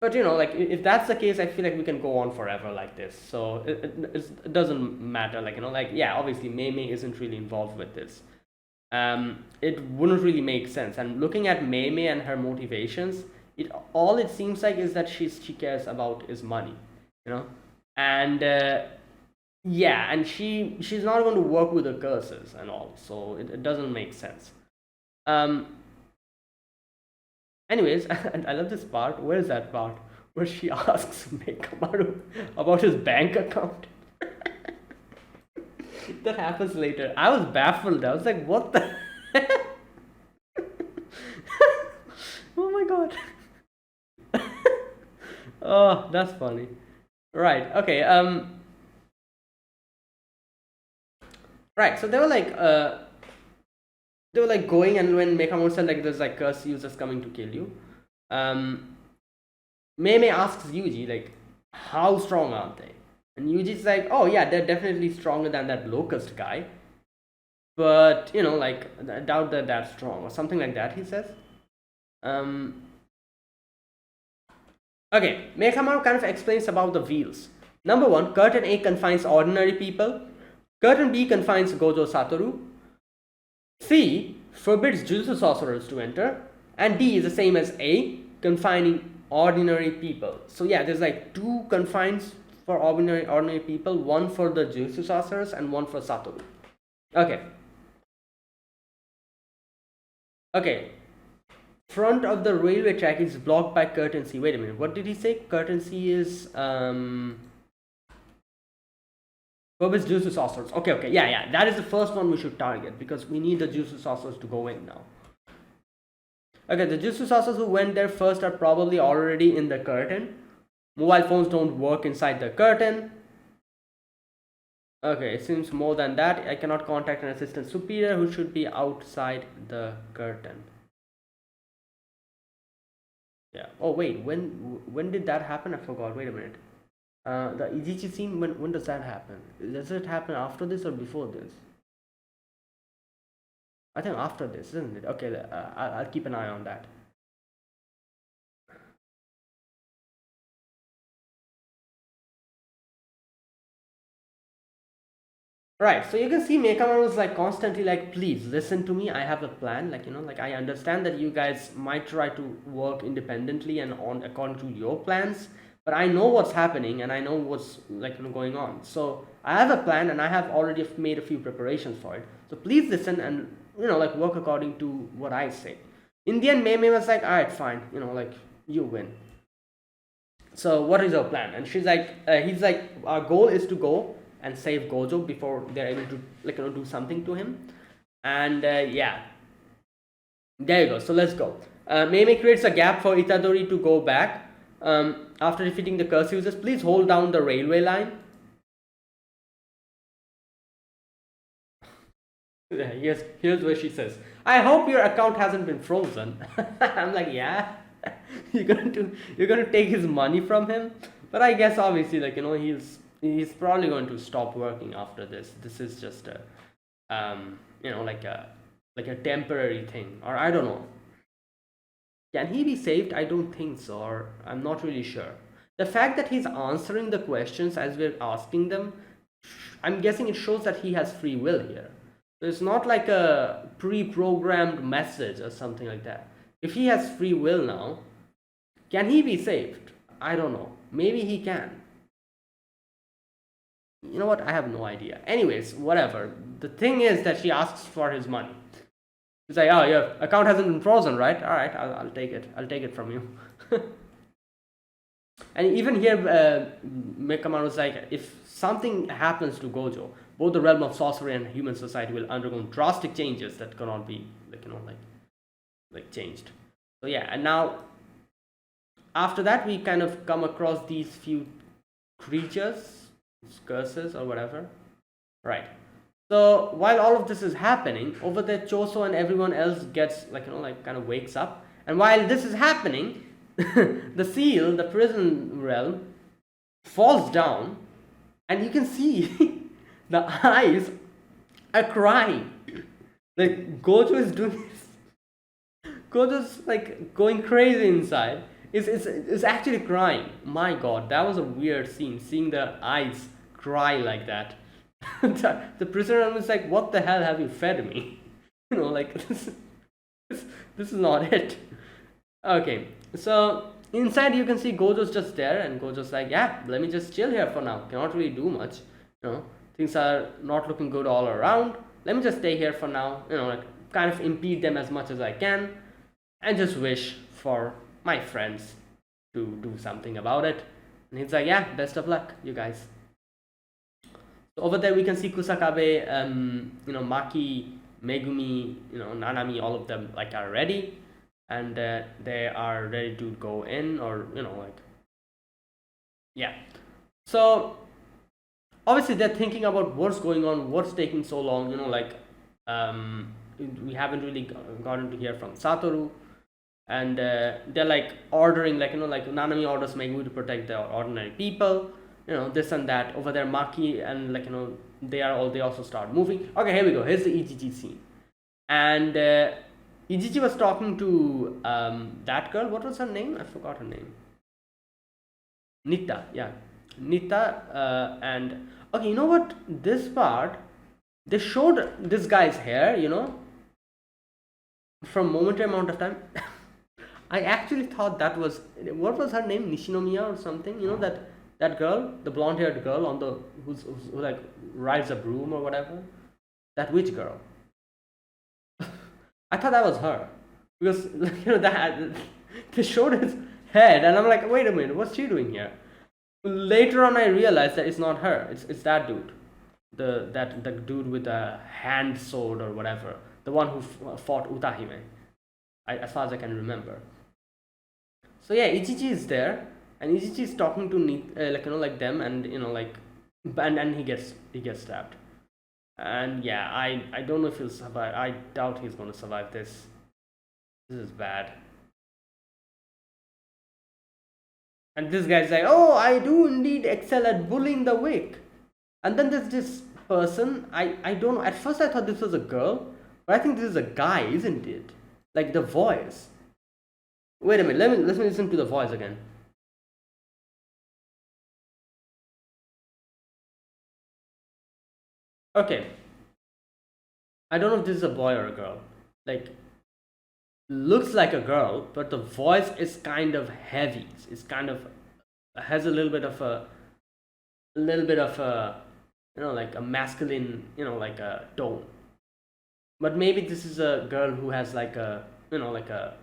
A: But like if that's the case, I feel like we can go on forever like this. So it doesn't matter, like like, yeah, obviously Meme isn't really involved with this. It wouldn't really make sense. And looking at Meme and her motivations, all it seems like is that she cares about is money, and yeah, and she's not going to work with the curses and all, so it doesn't make sense. Anyways, and I love this part. Where is that part where she asks Mekamaru about his bank account? That happens later. I was baffled. I was like, what the? Oh my god. Oh, that's funny. Right. Okay. Right. So they were like going, and when Mekamaru said like there's like curse users coming to kill you, Meme asks Yuji like, how strong are they? And Yuji's like, oh yeah, they're definitely stronger than that locust guy, but like, I doubt that that's strong or something like that, he says. Okay, Mekamaru kind of explains about the wheels. Number one, curtain A confines ordinary people, curtain B confines Gojo Satoru, C forbids Jujutsu sorcerers to enter, and D is the same as A, confining ordinary people. So yeah, there's like two confines for ordinary people, one for the Jujutsu sorcerers and one for Satoru. Okay. Front of the railway track is blocked by curtain C. Wait a minute, what did he say? Curtain C is forbids Jujutsu sorcerers. Okay, yeah, that is the first one we should target because we need the Jujutsu sorcerers to go in now. Okay, the Jujutsu sorcerers who went there first are probably already in the curtain. Mobile phones don't work inside the curtain. Okay, it seems more than that. I cannot contact an assistant superior who should be outside the curtain. Yeah. Oh wait, when did that happen? I forgot. Wait a minute. The Ijichi scene, when does that happen? Does it happen after this or before this? I think after this, isn't it? Okay, I'll keep an eye on that. Right, so you can see Mekamaru is like constantly like, please listen to me. I have a plan. Like, like I understand that you guys might try to work independently and on according to your plans, but I know what's happening and I know what's like going on. So I have a plan and I have already made a few preparations for it. So please listen and like work according to what I say. In the end, Mei was like, all right, fine. Like you win. So what is your plan? And he's like, our goal is to go and save Gojo before they're able to do something to him. And yeah, there you go. So let's go. Mei creates a gap for Itadori to go back. After defeating the curse users, please hold down the railway line. Here's where she says, I hope your account hasn't been frozen. I'm like, yeah. you're gonna take his money from him, but I guess obviously he's probably going to stop working after this. This is just a like a temporary thing, or I don't know. Can he be saved? I don't think so, or I'm not really sure. The fact that he's answering the questions as we're asking them, I'm guessing it shows that he has free will here. So it's not like a pre-programmed message or something like that. If he has free will now, can he be saved? I don't know. Maybe he can. You know what? I have no idea. Anyways, whatever. The thing is that she asks for his money. She's like, oh, your account hasn't been frozen, right? All right, I'll take it. I'll take it from you. And even here, Mekamaru's like, if something happens to Gojo, both the realm of sorcery and human society will undergo drastic changes that cannot be like changed. So yeah, and now after that we kind of come across these few creatures, curses or whatever, right? So while all of this is happening over there, Choso and everyone else gets kind of wakes up, and while this is happening, the seal, the prison realm, falls down, and you can see the eyes are crying. Like Gojo is doing this. Gojo's like going crazy inside. Is actually crying. My god, that was a weird scene, seeing the eyes cry like that. The prisoner was like, what the hell have you fed me? This is not it. Okay, so inside you can see Gojo's just there, and Gojo's like, yeah, let me just chill here for now. Cannot really do much. Things are not looking good all around. Let me just stay here for now. Kind of impede them as much as I can, and just wish for my friends to do something about it. And he's like, yeah, best of luck, you guys. So over there we can see Kusakabe, Maki, Megumi, Nanami, all of them are ready, and they are ready to go in, or yeah. So obviously they're thinking about what's going on, what's taking so long. We haven't really gotten to hear from Satoru, and they're ordering Nanami orders Megumi to protect the ordinary people. This and that. Over there, Maki and they also start moving. Okay, here we go. Here's the Ijiji scene, and Ijiji was talking to that girl. What was her name? I forgot her name. Nita, yeah, Nita. And okay, you know what? This part, they showed this guy's hair. From momentary amount of time. I actually thought that was, what was her name? Nishinomiya or something. That girl, the blonde-haired girl on the who rides a broom or whatever. That witch girl. I thought that was her, because that they showed his head, and I'm like, wait a minute, what's she doing here? Later on, I realized that it's not her. It's that dude, the dude with the hand sword or whatever, the one who fought Utahime. As far as I can remember. So yeah, Ichichi is there, and Ichichi is talking to them, and and he gets stabbed. And yeah, I don't know if he'll survive. I doubt he's going to survive this. This is bad. And this guy's like, oh, I do indeed excel at bullying the weak. And then there's this person, I don't know, at first I thought this was a girl, but I think this is a guy, isn't it? Like the voice. Wait a minute, let me listen to the voice again. Okay, I don't know if this is a boy or a girl. Like, looks like a girl, but the voice is kind of heavy. It's kind of has a little bit of a, like a masculine, like a tone. But maybe this is a girl who has like a, like a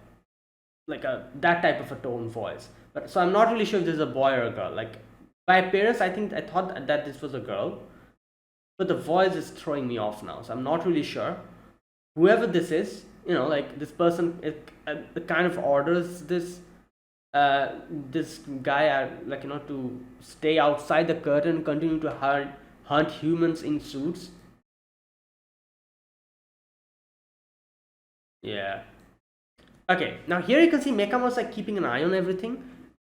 A: that type of a tone voice. But so I'm not really sure if this is a boy or a girl. Like by appearance, I thought that this was a girl, but the voice is throwing me off now. So I'm not really sure. Whoever this is, like this person, it kind of orders this guy, like to stay outside the curtain, continue to hunt humans in suits. Yeah. Okay, now here you can see Mekamo's like keeping an eye on everything,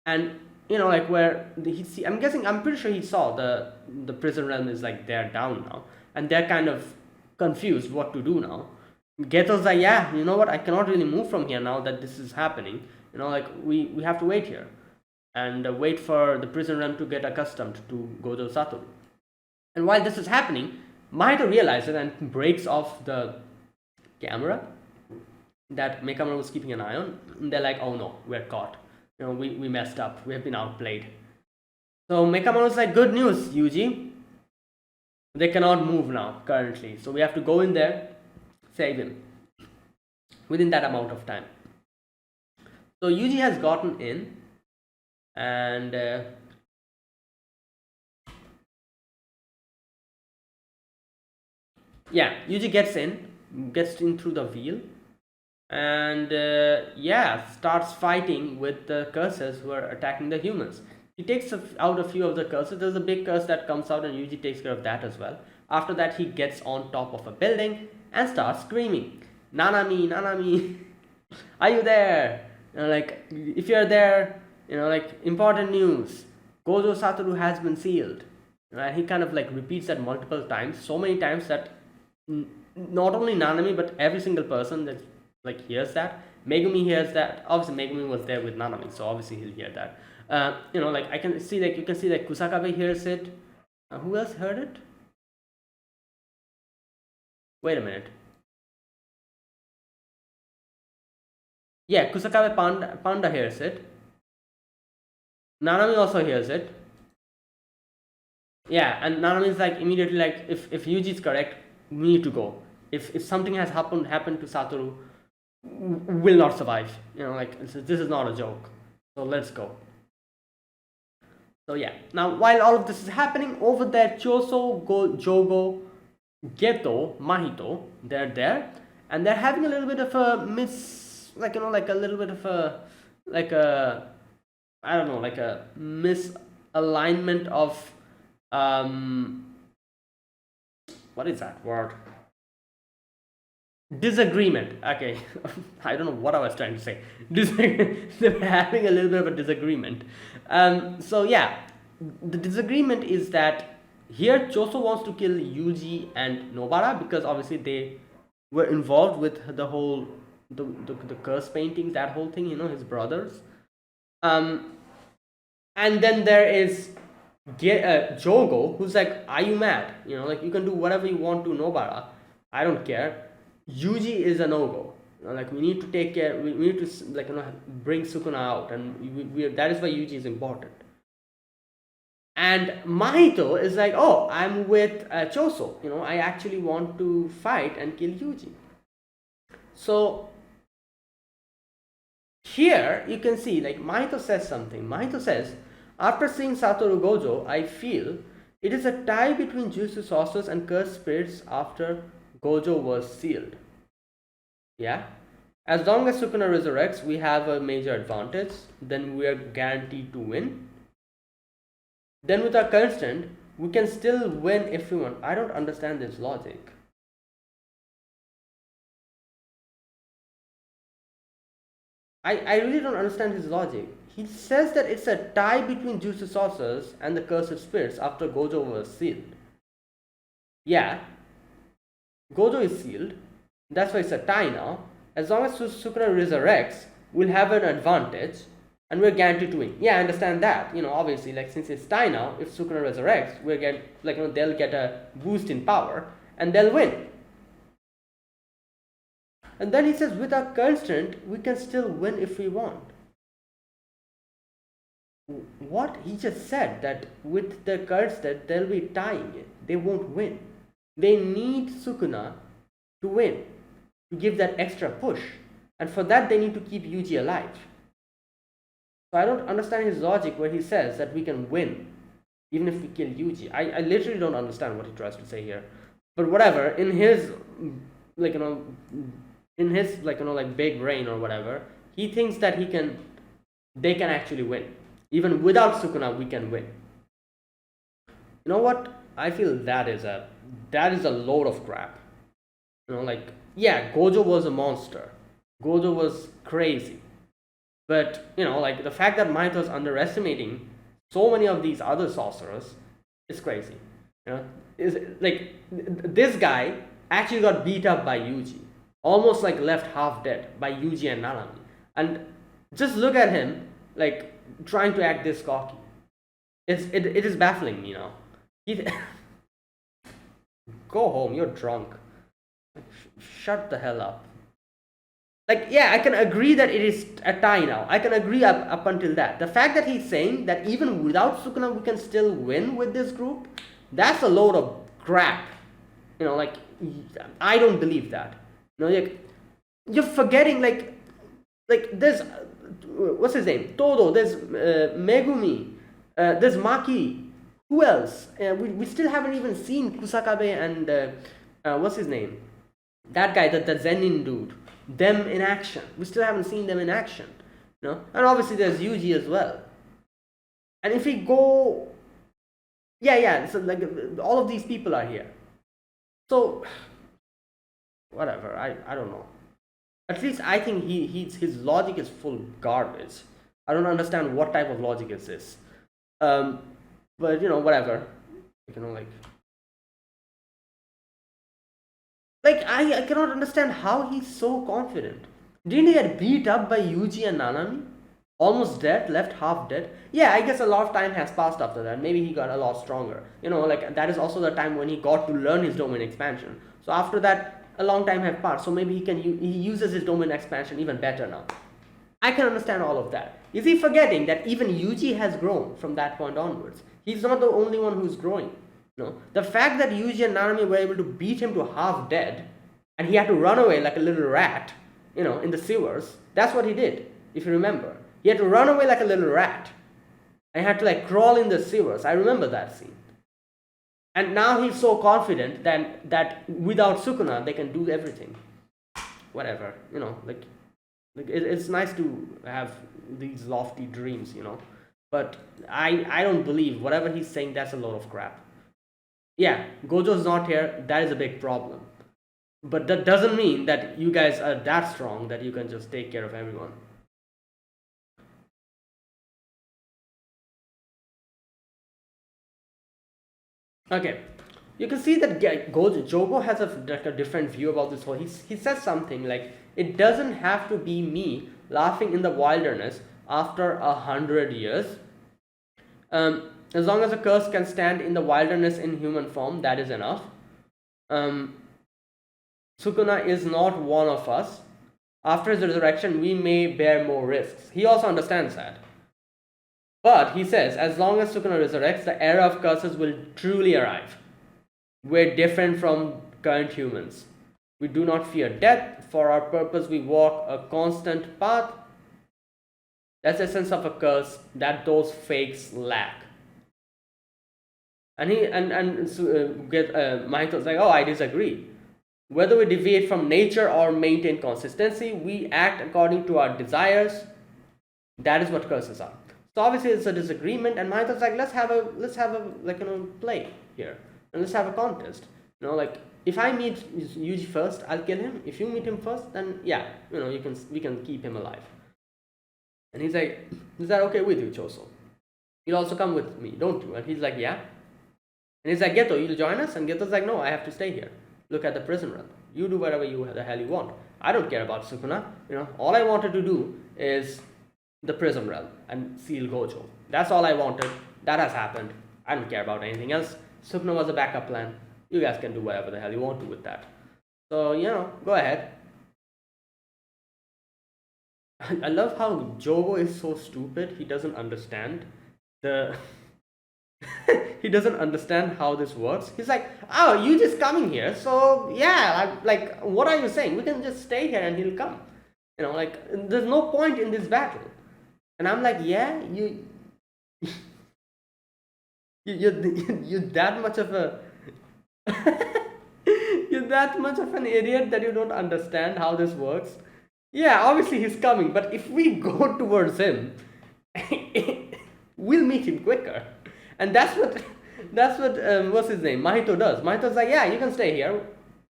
A: and like where he see. I'm guessing. I'm pretty sure he saw the prison realm is like they're down now, and they're kind of confused what to do now. Geto's like, yeah, you know what? I cannot really move from here now that this is happening. Like we have to wait here, and wait for the prison realm to get accustomed to Gojo Satoru. And while this is happening, Mahito realizes and breaks off the camera that Mekamura was keeping an eye on. And they're like, oh no, we're caught. We messed up. We have been outplayed. So Mekamura was like, good news, Yuji. They cannot move now, currently. So we have to go in there, save him. Within that amount of time. So Yuji has gotten in. And yeah, Yuji gets in through the wheel. And yeah, starts fighting with the cursors who are attacking the humans. He takes out a few of the cursors. There's a big curse that comes out, and Yuji takes care of that as well. After that, he gets on top of a building and starts screaming, Nanami, Nanami, are you there? Like, if you're there, like, important news, Gojo Satoru has been sealed. And he kind of like repeats that multiple times, so many times that not only Nanami but every single person that like hears that. Megumi hears that. Obviously Megumi was there with Nanami, so obviously he'll hear that. Like I can see, like you can see that Kusakabe hears it. Who else heard it? Wait a minute. Yeah, Kusakabe Panda hears it. Nanami also hears it. Yeah, and Nanami is like immediately like, if Yuji is correct, we need to go. If something has happened to Satoru, will not survive. Like this is not a joke. So let's go. So yeah. Now while all of this is happening over there, Choso, Jogo, Geto, Mahito, they're there, and they're having a little bit of a like a little bit of a like a I don't know, like a misalignment of what is that word? Disagreement. Okay. I don't know what I was trying to say. They're having a little bit of a disagreement. So yeah, the disagreement is that here Choso wants to kill Yuji and Nobara because obviously they were involved with the whole the curse paintings, that whole thing, his brothers. And then there is Jogo, who's like, are you mad? Like you can do whatever you want to Nobara. I don't care. Yuji is a no-go. Like we need to take care. We need to like bring Sukuna out, and that is why Yuji is important. And Mahito is like, oh, I'm with Choso. I actually want to fight and kill Yuji. So here you can see like Mahito says something. Mahito says, after seeing Satoru Gojo, I feel it is a tie between Jujutsu sorcerers and cursed spirits after Gojo was sealed. Yeah. As long as Sukuna resurrects, we have a major advantage. Then we are guaranteed to win. Then with our constant, we can still win if we want. I don't understand this logic. I really don't understand his logic. He says that it's a tie between Jujutsu sorcerers and the cursed spirits after Gojo was sealed. Yeah, Gojo is sealed. That's why it's a tie now. As long as Sukuna resurrects, we'll have an advantage. and we're guaranteed to win. Yeah, I understand that. Obviously, like since it's tie now, if Sukuna resurrects, we're get like they'll get a boost in power and they'll win. And then he says, with our current strength, we can still win if we want. What? He just said that with the current strength, they'll be tying it. They won't win. They need Sukuna to win, to give that extra push. And for that, they need to keep Yuji alive. So I don't understand his logic where he says that we can win even if we kill Yuji. I literally don't understand what he tries to say here. But whatever, in his like big brain or whatever, he thinks that they can actually win. Even without Sukuna, we can win. You know what? I feel that is a load of crap. Yeah, Gojo was a monster. Gojo was crazy. But, the fact that Mahito's underestimating so many of these other sorcerers is crazy. Is like this guy actually got beat up by Yuji. Almost like left half dead by Yuji and Nanami. And just look at him, like, trying to act this cocky. It is baffling me now. Go home, you're drunk. Shut the hell up. Like, yeah, I can agree that it is a tie now. I can agree up until that. The fact that he's saying that even without Sukuna we can still win with this group, that's a load of crap. I don't believe that. You're forgetting, like there's, what's his name? Todo, there's Megumi, there's Maki. Who else? We still haven't even seen Kusakabe and, what's his name? That guy, the Zenin dude. Them in action. We still haven't seen them in action. And obviously there's Yuji as well. And if we go, so like all of these people are here. So whatever, I don't know. At least I think his logic is full garbage. I don't understand what type of logic is this. But whatever. I cannot understand how he's so confident. Didn't he get beat up by Yuji and Nanami? Almost dead, left half dead. Yeah, I guess a lot of time has passed after that. Maybe he got a lot stronger. That is also the time when he got to learn his domain expansion. So after that, a long time has passed. So maybe he uses his domain expansion even better now. I can understand all of that. Is he forgetting that even Yuji has grown from that point onwards? He's not the only one who's growing. The fact that Yuji and Nanami were able to beat him to half dead, and he had to run away like a little rat, in the sewers, that's what he did, if you remember. He had to run away like a little rat, and had to crawl in the sewers. I remember that scene. And now he's so confident that without Sukuna, they can do everything. Whatever, it's nice to have these lofty dreams, But I don't believe whatever he's saying, that's a load of crap. Yeah, Gojo's not here, that is a big problem. But that doesn't mean that you guys are that strong that you can just take care of everyone. Okay, you can see that Jogo has a different view about this whole. He says something like, it doesn't have to be me laughing in the wilderness after 100 years. As long as a curse can stand in the wilderness in human form, that is enough. Sukuna is not one of us. After his resurrection, we may bear more risks. He also understands that. But he says, as long as Sukuna resurrects, the era of curses will truly arrive. We're different from current humans. We do not fear death. For our purpose, we walk a constant path. That's the essence of a curse that those fakes lack. And Mahito's like, oh, I disagree. Whether we deviate from nature or maintain consistency, we act according to our desires. That is what curses are. So obviously it's a disagreement, and Mahito's like, let's have a play here, and let's have a contest. If I meet Yuji first, I'll kill him. If you meet him first, then yeah, we can keep him alive. And he's like, is that okay with you, Choso? You'll also come with me, don't you? And he's like, yeah. And he's like, Geto, you'll join us? And Geto's like, no, I have to stay here. Look at the prison realm. You do whatever the hell you want. I don't care about Sukuna. All I wanted to do is the Prism Realm and seal Gojo. That's all I wanted. That has happened. I don't care about anything else. Sukuna was a backup plan. You guys can do whatever the hell you want to with that. So, go ahead. I love how Jogo is so stupid. He doesn't understand the he doesn't understand how this works. He's like, oh, you just coming here, so yeah, like, what are you saying? We can just stay here and he'll come. Like, there's no point in this battle. And I'm like, yeah, you're that much of a you're that much of an idiot that you don't understand how this works. Yeah, obviously he's coming, but if we go towards him, we'll meet him quicker. And that's what what's his name, Mahito does. Mahito's like, yeah, you can stay here.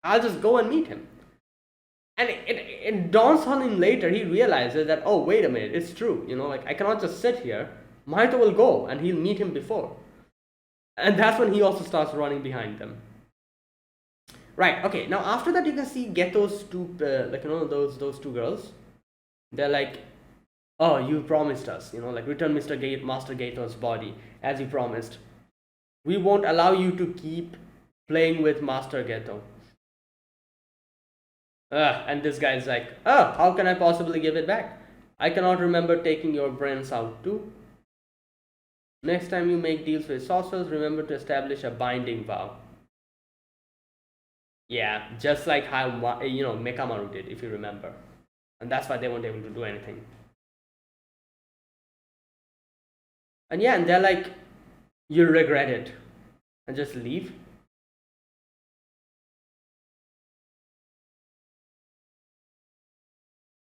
A: I'll just go and meet him. And it dawns on him later. He realizes that, oh, wait a minute, it's true. Like, I cannot just sit here. Mahito will go and he'll meet him before. And that's when he also starts running behind them. Right, okay, now after that you can see Geto's two, those two girls. They're like, oh, you promised us, like, return Master Geto's body, as you promised. We won't allow you to keep playing with Master Geto. And this guy's like, oh, how can I possibly give it back? I cannot remember taking your brains out too. Next time you make deals with sorcerers, remember to establish a binding vow. Yeah, just like how, Mekamaru did, if you remember. And that's why they weren't able to do anything. And yeah, and they're like, you'll regret it. And just leave.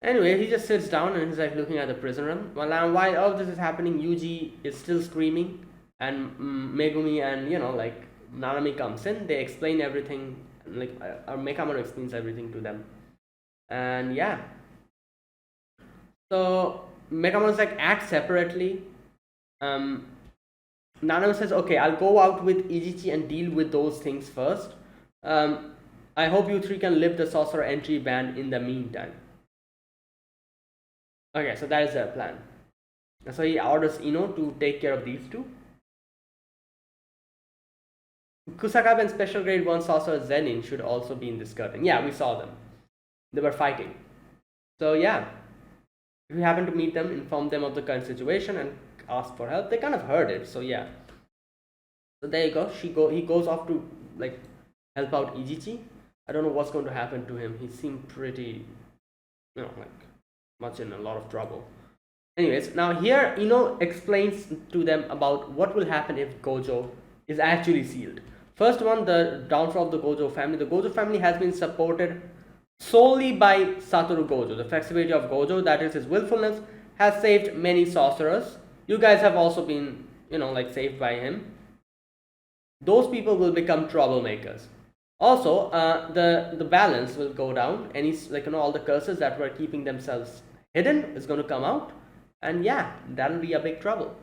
A: Anyway, he just sits down and he's like looking at the prison room. Well, while all this is happening, Yuji is still screaming. And Megumi and, like, Nanami comes in. They explain everything. Like, Mekamaru explains everything to them. And yeah. So, Mekamaru's like, act separately. Nanami says, okay, I'll go out with Ijichi and deal with those things first. I hope you three can lift the sorcerer entry ban in the meantime. Okay, so that is their plan. So he orders Ino to take care of these two. Kusakabe and Special Grade 1 Sorcerer Zenin should also be in this curtain. Yeah, we saw them. They were fighting. So yeah, if you happen to meet them, inform them of the current situation and ask for help. They kind of heard it, so yeah. So there you go. He goes off to, like, help out Ijichi. I don't know what's going to happen to him. He seemed pretty, like, much in a lot of trouble. Anyways, now here Ino explains to them about what will happen if Gojo is actually sealed. First one, the downfall of the Gojo family. The Gojo family has been supported solely by Satoru Gojo. The flexibility of Gojo, that is his willfulness, has saved many sorcerers. You guys have also been, like, saved by him. Those people will become troublemakers. Also, the balance will go down. Any, like, all the curses that were keeping themselves hidden is going to come out. And yeah, that'll be a big trouble.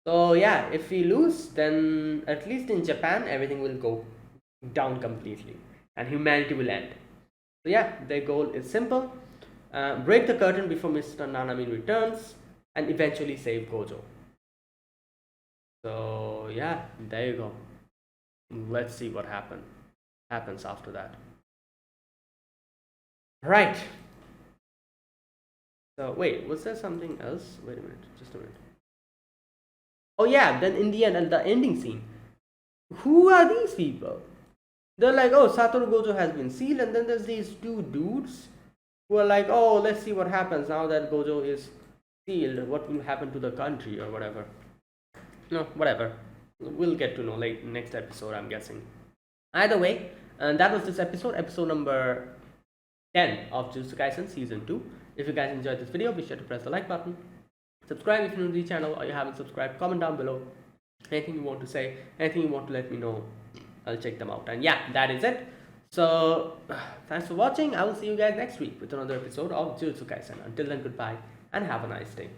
A: So yeah, if we lose, then at least in Japan, everything will go down completely. And humanity will end. So yeah, their goal is simple. Break the curtain before Mr. Nanami returns. And eventually save Gojo. So yeah, there you go. Let's see what happens after that. Right. So wait, was there something else? Wait a minute, just a minute. Oh yeah, then in the end, and the ending scene. Who are these people? They're like, oh, Satoru Gojo has been sealed, and then there's these two dudes who are like, oh, let's see what happens now that Gojo is sealed. What will happen to the country or whatever? No, whatever. We'll get to know like next episode, I'm guessing. Either way, and that was this episode number 10 of Jujutsu Kaisen Season 2. If you guys enjoyed this video, be sure to press the like button. Subscribe if you're new to the channel or you haven't subscribed. Comment down below. Anything you want to say, anything you want to let me know, I'll check them out. And yeah, that is it. So, thanks for watching. I will see you guys next week with another episode of Jujutsu Kaisen. Until then, goodbye and have a nice day.